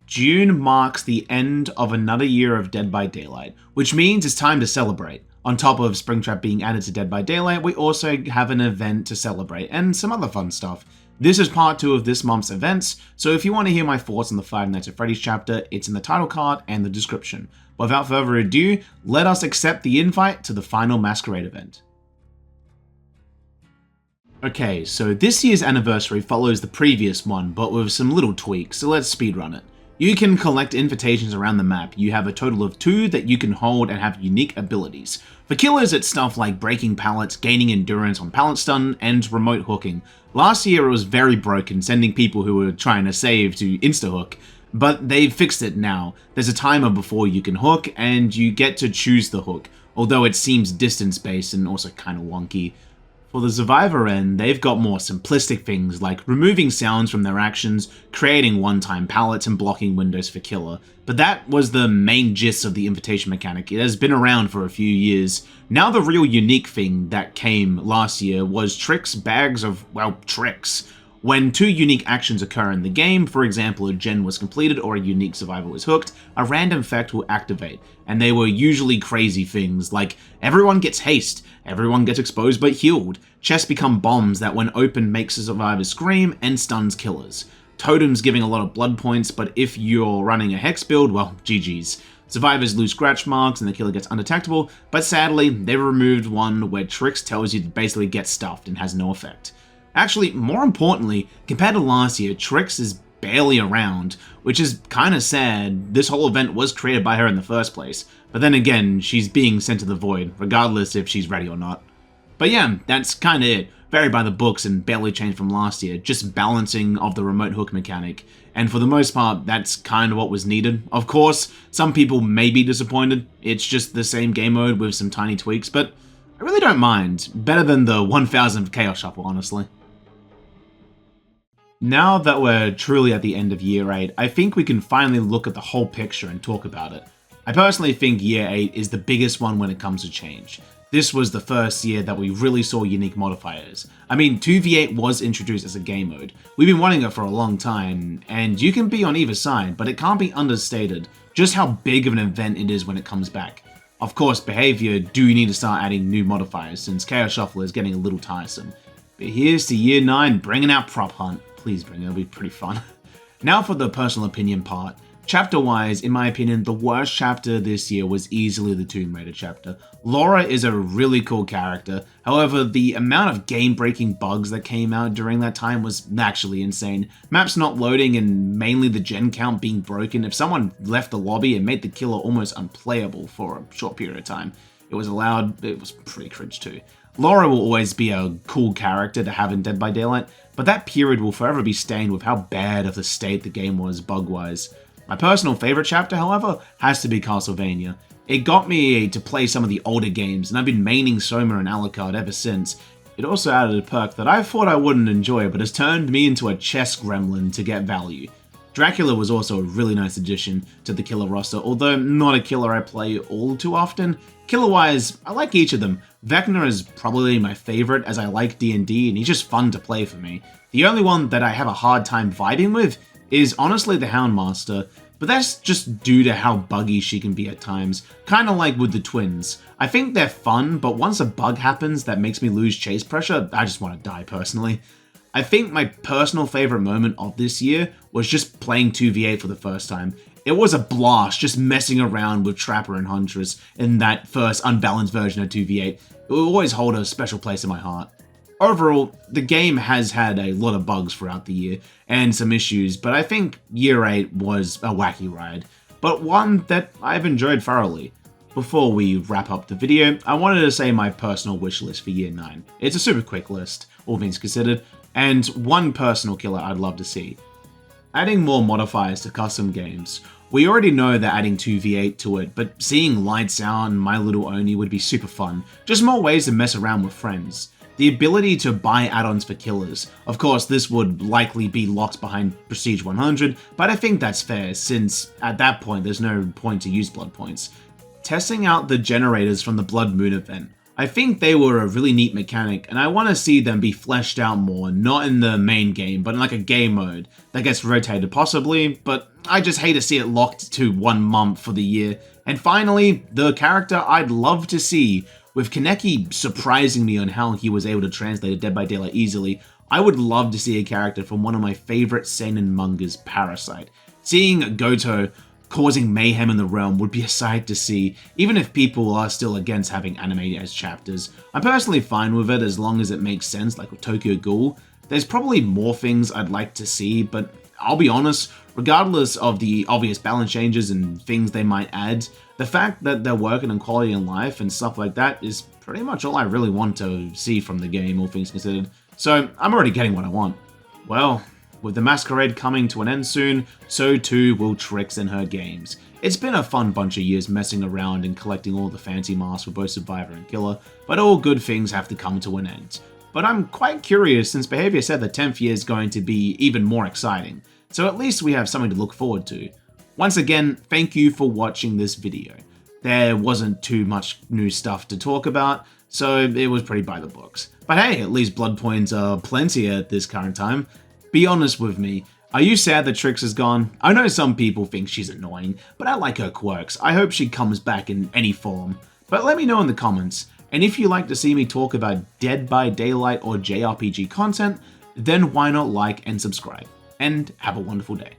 June marks the end of another year of Dead by Daylight, which means it's time to celebrate. On top of Springtrap being added to Dead by Daylight, we also have an event to celebrate, and some other fun stuff. This is part 2 of this month's events, so if you want to hear my thoughts on the Five Nights at Freddy's chapter, it's in the title card and the description. But without further ado, let us accept the invite to the final Masquerade event. Okay, so this year's anniversary follows the previous one, but with some little tweaks, so let's speedrun it. You can collect invitations around the map. You have a total of 2 that you can hold and have unique abilities. For killers, it's stuff like breaking pallets, gaining endurance on pallet stun, and remote hooking. Last year it was very broken, sending people who were trying to save to insta-hook, but they've fixed it now. There's a timer before you can hook, and you get to choose the hook, although it seems distance-based and also kinda wonky. For the Survivor end, they've got more simplistic things like removing sounds from their actions, creating one-time pallets, and blocking windows for killer. But that was the main gist of the invitation mechanic. It has been around for a few years. Now the real unique thing that came last year was Tricks bags of, well, tricks. When 2 unique actions occur in the game, for example a gen was completed or a unique survivor was hooked, a random effect will activate, and they were usually crazy things like everyone gets haste, everyone gets exposed but healed, chests become bombs that when opened makes the survivors scream, and stuns killers. Totems giving a lot of blood points, but if you're running a hex build, well, GG's. Survivors lose scratch marks and the killer gets undetectable, but sadly, they've removed one where Tricks tells you to basically get stuffed and has no effect. Actually, more importantly, compared to last year, Tricks is barely around, which is kinda sad. This whole event was created by her in the first place, but then again, she's being sent to the void, regardless if she's ready or not. But yeah, that's kinda it. Very by the books and barely changed from last year, just balancing of the remote hook mechanic. And for the most part, that's kinda what was needed. Of course, some people may be disappointed. It's just the same game mode with some tiny tweaks, but I really don't mind. Better than the 1000th Chaos Shuffle, honestly. Now that we're truly at the end of Year 8, I think we can finally look at the whole picture and talk about it. I personally think Year 8 is the biggest one when it comes to change. This was the first year that we really saw unique modifiers. I mean, 2v8 was introduced as a game mode. We've been wanting it for a long time, and you can be on either side, but it can't be understated just how big of an event it is when it comes back. Of course, behavior do need to start adding new modifiers since Chaos Shuffle is getting a little tiresome. But here's to Year 9 bringing out Prop Hunt. Please bring it, it'll be pretty fun. Now for the personal opinion part. Chapter-wise, in my opinion, the worst chapter this year was easily the Tomb Raider chapter. Laura is a really cool character, however, the amount of game-breaking bugs that came out during that time was actually insane. Maps not loading and mainly the gen count being broken. If someone left the lobby, it made the killer almost unplayable for a short period of time. It was pretty cringe too. Laura will always be a cool character to have in Dead by Daylight, but that period will forever be stained with how bad of a state the game was bug-wise. My personal favorite chapter, however, has to be Castlevania. It got me to play some of the older games, and I've been maining Soma and Alucard ever since. It also added a perk that I thought I wouldn't enjoy, but has turned me into a chess gremlin to get value. Dracula was also a really nice addition to the killer roster, although not a killer I play all too often. Killer-wise, I like each of them. Vecna is probably my favorite as I like D&D and he's just fun to play for me. The only one that I have a hard time vibing with is honestly the Houndmaster, but that's just due to how buggy she can be at times, kinda like with the twins. I think they're fun, but once a bug happens that makes me lose chase pressure, I just want to die personally. I think my personal favorite moment of this year was just playing 2v8 for the first time. It was a blast just messing around with Trapper and Huntress in that first unbalanced version of 2v8. It will always hold a special place in my heart. Overall, the game has had a lot of bugs throughout the year and some issues, but I think Year 8 was a wacky ride, but one that I've enjoyed thoroughly. Before we wrap up the video, I wanted to say my personal wish list for Year 9. It's a super quick list, all things considered, and one personal killer I'd love to see. Adding more modifiers to custom games. We already know they're adding 2v8 to it, but seeing Lights Out and My Little Oni would be super fun. Just more ways to mess around with friends. The ability to buy add-ons for killers. Of course, this would likely be locked behind Prestige 100, but I think that's fair, since at that point there's no point to use blood points. Testing out the generators from the Blood Moon event. I think they were a really neat mechanic, and I want to see them be fleshed out more, not in the main game, but in like a game mode that gets rotated possibly, but I just hate to see it locked to 1 month for the year. And finally, the character I'd love to see, with Kaneki surprising me on how he was able to translate a Dead by Daylight easily. I would love to see a character from one of my favorite seinen mangas, Parasite. Seeing Goto causing mayhem in the realm would be a sight to see, even if people are still against having anime as chapters. I'm personally fine with it as long as it makes sense, like with Tokyo Ghoul. There's probably more things I'd like to see, but I'll be honest, regardless of the obvious balance changes and things they might add, the fact that they're working on quality of life and stuff like that is pretty much all I really want to see from the game, all things considered. So I'm already getting what I want. Well, with the Masquerade coming to an end soon, so too will Trix and her games. It's been a fun bunch of years messing around and collecting all the fancy masks for both Survivor and Killer, but all good things have to come to an end. But I'm quite curious since Behavior said the 10th year is going to be even more exciting, so at least we have something to look forward to. Once again, thank you for watching this video. There wasn't too much new stuff to talk about, so it was pretty by the books. But hey, at least blood points are plenty at this current time. Be honest with me, are you sad that Trix is gone? I know some people think she's annoying, but I like her quirks. I hope she comes back in any form. But let me know in the comments, and if you like to see me talk about Dead by Daylight or JRPG content, then why not like and subscribe, and have a wonderful day.